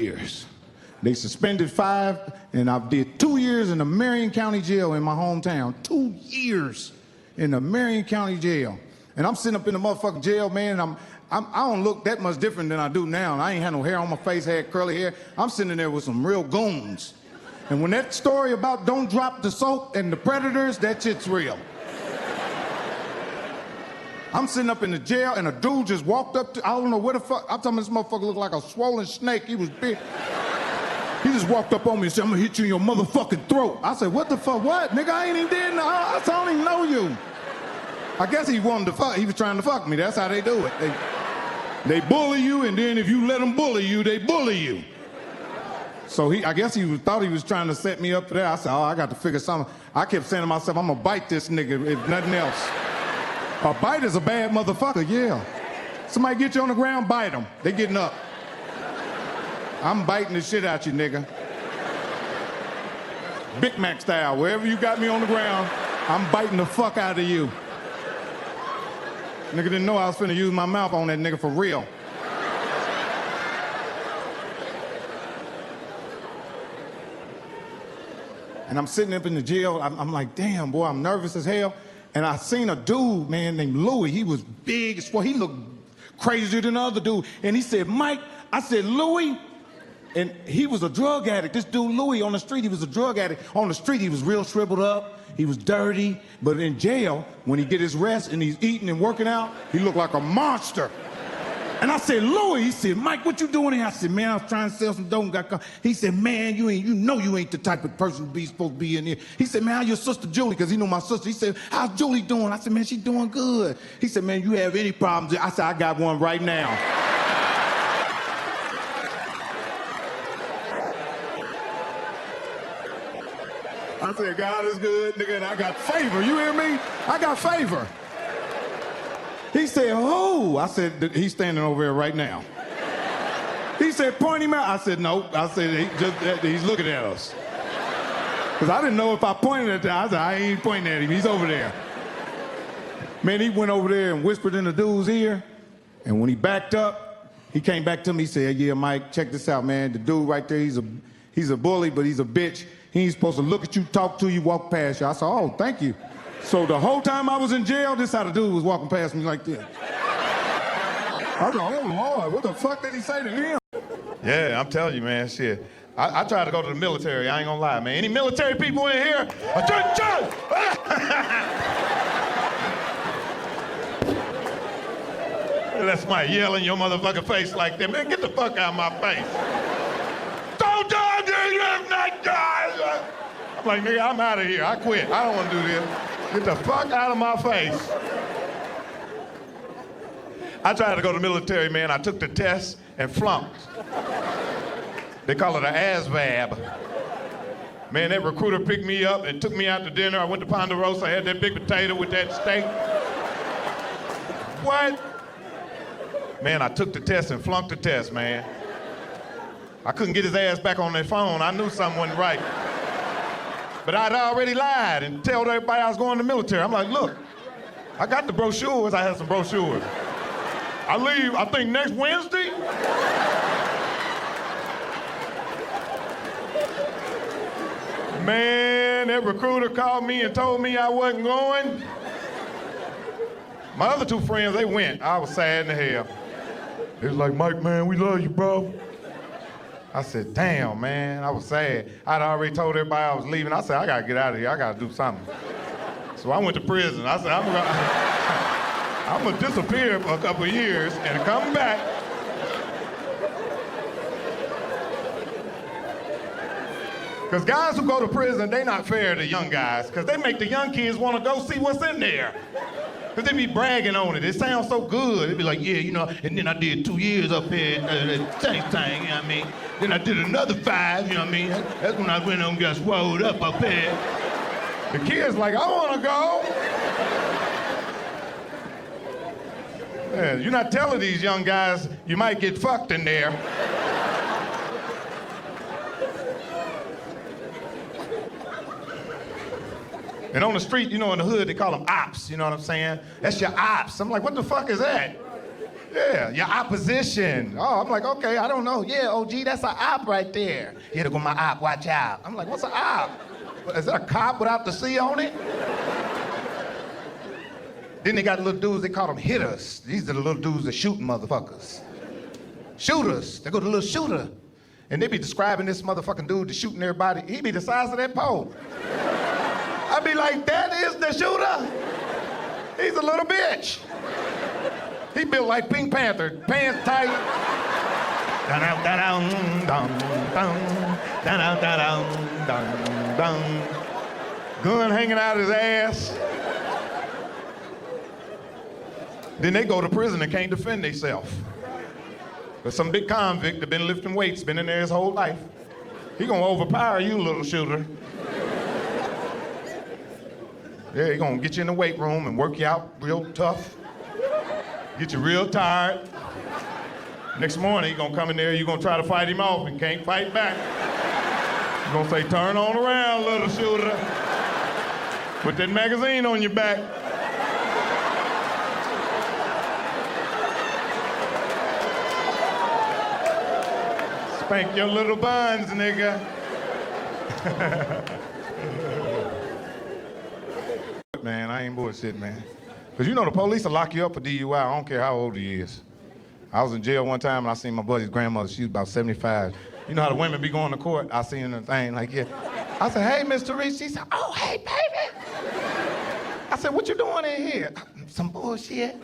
years. They suspended 5, and I did 2 years in the Marion County Jail in my hometown. 2 years in the Marion County Jail. And I'm sitting up in the motherfucking jail, man, and I don't look that much different than I do now. And I ain't had no hair on my face, had curly hair. I'm sitting there with some real goons. And when that story about don't drop the soap and the predators, that shit's real. I'm sitting up in the jail, and a dude just walked up to, I don't know where the fuck, I'm talking about this motherfucker looked like a swollen snake. He was big. He just walked up on me and said, I'm gonna hit you in your motherfucking throat. I said, what the fuck, what? Nigga, I ain't even dead. I don't even know you. I guess he wanted to fuck, he was trying to fuck me. That's how they do it. They bully you, and then if you let them bully you, they bully you. So I guess he thought he was trying to set me up for that. I said, oh, I got to figure something. I kept saying to myself, I'm gonna bite this nigga if nothing else. A bite is a bad motherfucker, yeah. Somebody get you on the ground, bite them. They getting up. I'm biting the shit out you, nigga. Big Mac style, wherever you got me on the ground, I'm biting the fuck out of you. Nigga didn't know I was finna use my mouth on that nigga for real. And I'm sitting up in the jail, I'm like, damn, boy, I'm nervous as hell. And I seen a dude, man, named Louis. He was big as fuck. He looked crazier than the other dude. And he said, Mike, I said, Louis? And he was a drug addict. This dude, Louis, on the street, he was a drug addict. On the street, he was real shriveled up. He was dirty. But in jail, when he get his rest and he's eating and working out, he looked like a monster. And I said, Louis, he said, Mike, what you doing here? I said, man, I was trying to sell some dope and got caught. He said, man, you know you ain't the type of person supposed to be in here. He said, man, how's your sister Julie? Because he knew my sister. He said, how's Julie doing? I said, man, she's doing good. He said, man, you have any problems? I said, I got one right now. I said, God is good, nigga, and I got favor. You hear me? I got favor. He said, who? I said, he's standing over here right now. He said, point him out. I said, no. I said, he's looking at us. Because I didn't know if I pointed at him. I said, I ain't pointing at him. He's over there. Man, he went over there and whispered in the dude's ear. And when he backed up, he came back to me. He said, yeah, Mike, check this out, man. The dude right there, he's a bully, but he's a bitch. He ain't supposed to look at you, talk to you, walk past you. I said, oh, thank you. So the whole time I was in jail, this how the dude was walking past me like this. I said, oh, Lord, what the fuck did he say to him? Yeah, I'm telling you, man, shit. I tried to go to the military, I ain't gonna lie, man. Any military people in here? That's my yell in your motherfucking face like that. Man, get the fuck out of my face. Don't die, you not die. I'm like, nigga, I'm out of here. I quit. I don't want to do this. Get the fuck out of my face. I tried to go to the military, man. I took the test and flunked. They call it an ASVAB. Man, that recruiter picked me up and took me out to dinner. I went to Ponderosa. I had that big potato with that steak. What? Man, I took the test and flunked the test, man. I couldn't get his ass back on that phone. I knew something wasn't right. But I'd already lied and told everybody I was going to the military. I'm like, look, I got the brochures. I had some brochures. I leave, I think, next Wednesday. Man, that recruiter called me and told me I wasn't going. My other two friends, they went. I was sad in the hell. He was like, Mike, man, we love you, bro. I said, damn, man, I was sad. I'd already told everybody I was leaving. I said, I gotta get out of here. I gotta do something. So I went to prison. I said, I'm gonna disappear for a couple of years and come back. Because guys who go to prison, they not fair to young guys, because they make the young kids want to go see what's in there. Because they be bragging on it. It sounds so good. They be like, yeah, you know, and then I did 2 years up here at the same thing, you know what I mean? Then I did another 5, you know what I mean? That's when I went on and got swole up here. The kid's like, I want to go. Yeah, you're not telling these young guys you might get fucked in there. And on the street, you know, in the hood, they call them ops, you know what I'm saying? That's your ops. I'm like, what the fuck is that? Yeah, your opposition. Oh, I'm like, okay, I don't know. Yeah, OG, that's an op right there. Here to go my op, watch out. I'm like, what's an op? Is that a cop without the C on it? Then they got little dudes, they call them hitters. These are the little dudes that shooting motherfuckers. Shooters, they go to the little shooter. And they be describing this motherfucking dude that's shooting everybody. He be the size of that pole. I be like, that is the shooter? He's a little bitch. He built like Pink Panther, pants tight. Gun hanging out his ass. Then they go to prison and can't defend themselves. But some big convict that been lifting weights, been in there his whole life. He gonna overpower you, little shooter. Yeah, he gonna get you in the weight room and work you out real tough. Get you real tired. Next morning, he gonna come in there, you gonna try to fight him off and can't fight back. You gonna say, turn on around, little shooter. Put that magazine on your back. Spank your little buns, nigga. Man, I ain't bullshit, man. Because you know the police will lock you up for DUI. I don't care how old he is. I was in jail one time and I seen my buddy's grandmother. She was about 75. You know how the women be going to court? I seen her thing like, yeah. I said, hey, Mr. Reese. She said, oh, hey, baby. I said, what you doing in here? Some bullshit.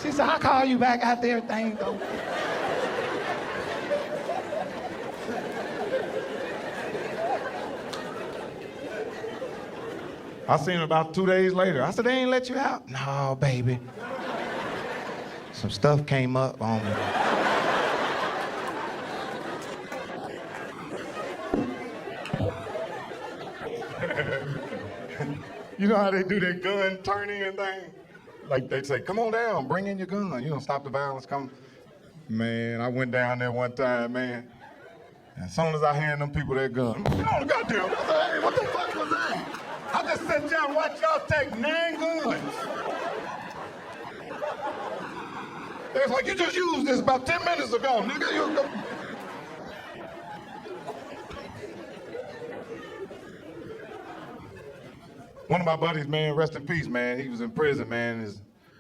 She said, I'll call you back after everything though. I seen her about 2 days later. I said, they ain't let you out? No, baby. Some stuff came up on me. You know how they do that gun turning and thing? Like they say, come on down, bring in your gun. You know, stop the violence, come. Man, I went down there one time, man. And as soon as I hand them people that gun, oh, goddamn, I said, hey, what the fuck was that? I just sat down and watched y'all take 9 guns. They was like, you just used this about 10 minutes ago, nigga. One of my buddies, man, rest in peace, man, he was in prison, man.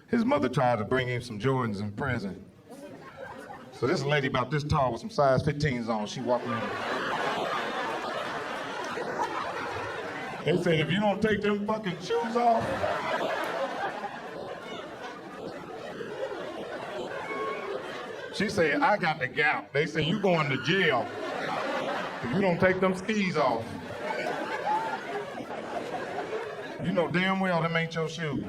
His mother tried to bring him some Jordans in prison. So this lady about this tall with some size 15s on, she walking in. They said, if you don't take them fucking shoes off, she said, I got the gout. They said, you going to jail if you don't take them skis off. You know damn well them ain't your shoes.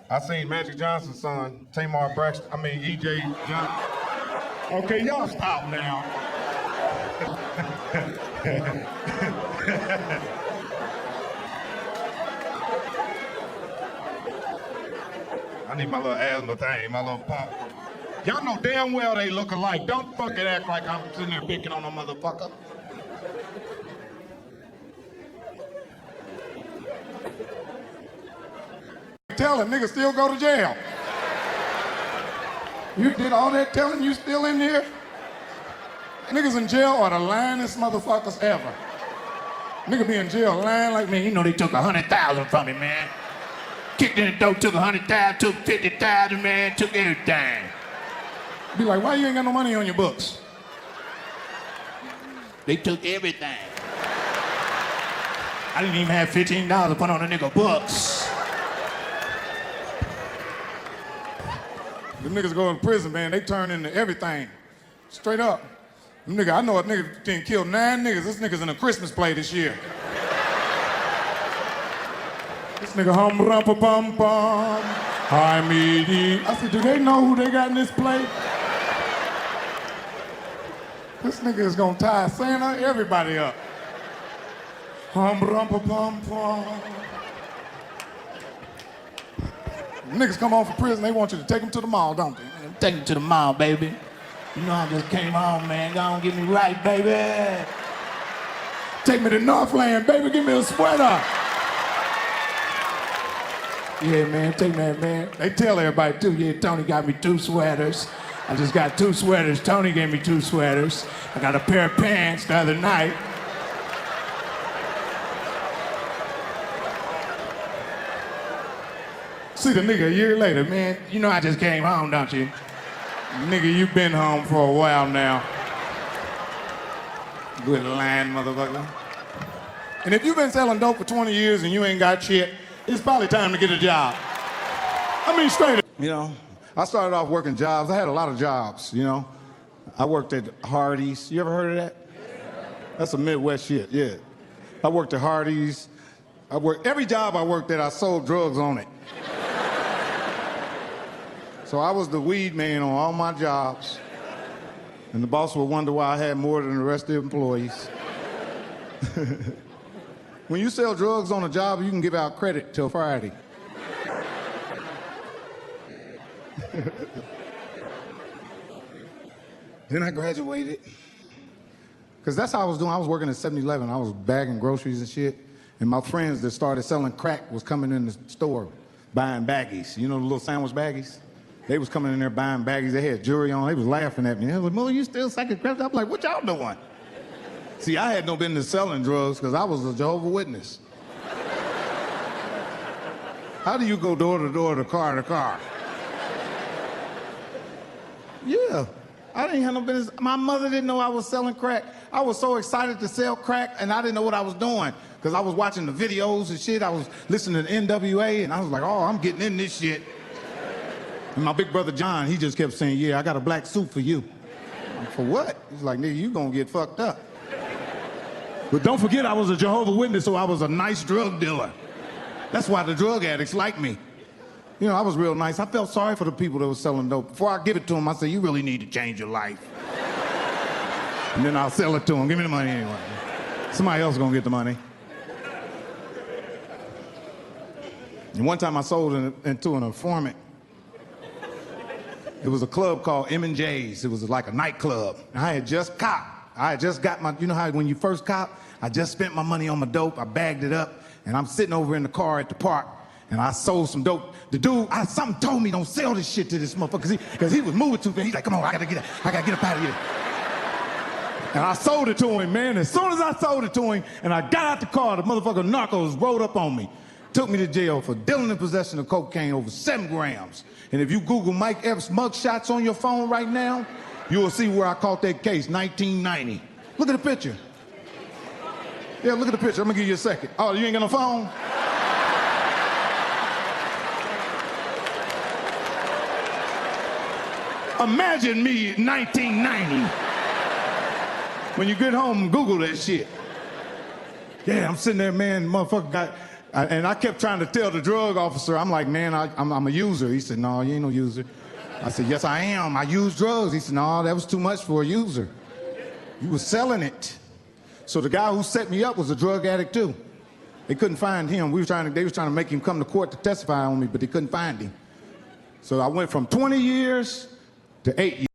I seen Magic Johnson's son, E.J. Johnson. Okay, y'all stop now. I need my little asthma thing, my little pump. Y'all know damn well they look alike. Don't fucking act like I'm sitting there picking on a motherfucker. Telling niggas still go to jail. You did all that telling, you still in here? Niggas in jail are the lyingest motherfuckers ever. Nigga be in jail lying like, man, you know they took 100,000 from me, man. Kicked in the door, took 100,000, took 50,000, man, took everything. Be like, why you ain't got no money on your books? They took everything. I didn't even have $15 to put on a nigga books. The niggas go in prison, man, they turn into everything. Straight up. Nigga, I know a nigga didn't kill 9 niggas. This nigga's in a Christmas play this year. This nigga hum rum pa bum bum. Hi me. I said, do they know who they got in this play? This nigga is gonna tie Santa, everybody up. Hum rum pa bum bum. Niggas come home from prison, they want you to take them to the mall, don't they? Take them to the mall, baby. You know I just came home, man. Go on, get me right, baby. Take me to Northland, baby. Give me a sweater. Yeah, man, take that, man. They tell everybody, too, yeah, Tony got me 2 sweaters. I just got 2 sweaters. Tony gave me 2 sweaters. I got a pair of pants the other night. See the nigga a year later, man, you know I just came home, don't you? Nigga, you been home for a while now. Good lying motherfucker. And if you've been selling dope for 20 years and you ain't got shit, it's probably time to get a job. I mean, straight up. You know, I started off working jobs. I had a lot of jobs, you know. I worked at Hardee's. You ever heard of that? That's some Midwest shit, yeah. I worked at Hardee's. Every job I worked at, I sold drugs on it. So I was the weed man on all my jobs. And the boss would wonder why I had more than the rest of the employees. When you sell drugs on a job, you can give out credit till Friday. Then I graduated. Because that's how I was doing. I was working at 7-Eleven. I was bagging groceries and shit. And my friends that started selling crack was coming in the store buying baggies. You know the little sandwich baggies? They was coming in there buying baggies. They had jewelry on. They was laughing at me. They was like, Mother, you still sucking crack? I'm like, what y'all doing? See, I had no business selling drugs because I was a Jehovah Witness. How do you go door to door to car? Yeah, I didn't have no business. My mother didn't know I was selling crack. I was so excited to sell crack, and I didn't know what I was doing because I was watching the videos and shit. I was listening to NWA, and I was like, oh, I'm getting in this shit. And my big brother John, he just kept saying, yeah, I got a black suit for you. For what? He's like, nigga, you gonna get fucked up. But don't forget, I was a Jehovah Witness, so I was a nice drug dealer. That's why the drug addicts like me. You know, I was real nice. I felt sorry for the people that were selling dope. Before I give it to them, I said, you really need to change your life. And then I'll sell it to them. Give me the money anyway. Somebody else is gonna get the money. And one time I sold into an informant. It was a club called M&J's. It was like a nightclub. I had just got my, you know how when you first cop, I just spent my money on my dope, I bagged it up, and I'm sitting over in the car at the park, and I sold some dope. The dude, something told me don't sell this shit to this motherfucker, because he was moving too fast. He's like, come on, I gotta get up out of here. And I sold it to him, man. As soon as I sold it to him, and I got out the car, the motherfucker narcos rolled up on me. Took me to jail for dealing in possession of cocaine over 7 grams. And if you Google Mike Epps mugshots on your phone right now, you will see where I caught that case, 1990. Look at the picture. Yeah, look at the picture. I'm gonna give you a second. Oh, you ain't got no phone? Imagine me in 1990. When you get home, Google that shit. Yeah, I'm sitting there, man, motherfucker and I kept trying to tell the drug officer, I'm like, man, I'm a user. He said, no, you ain't no user. I said, yes, I am. I use drugs. He said, no, that was too much for a user. You were selling it. So the guy who set me up was a drug addict too. They couldn't find him. They was trying to make him come to court to testify on me, but they couldn't find him. So I went from 20 years to 8 years.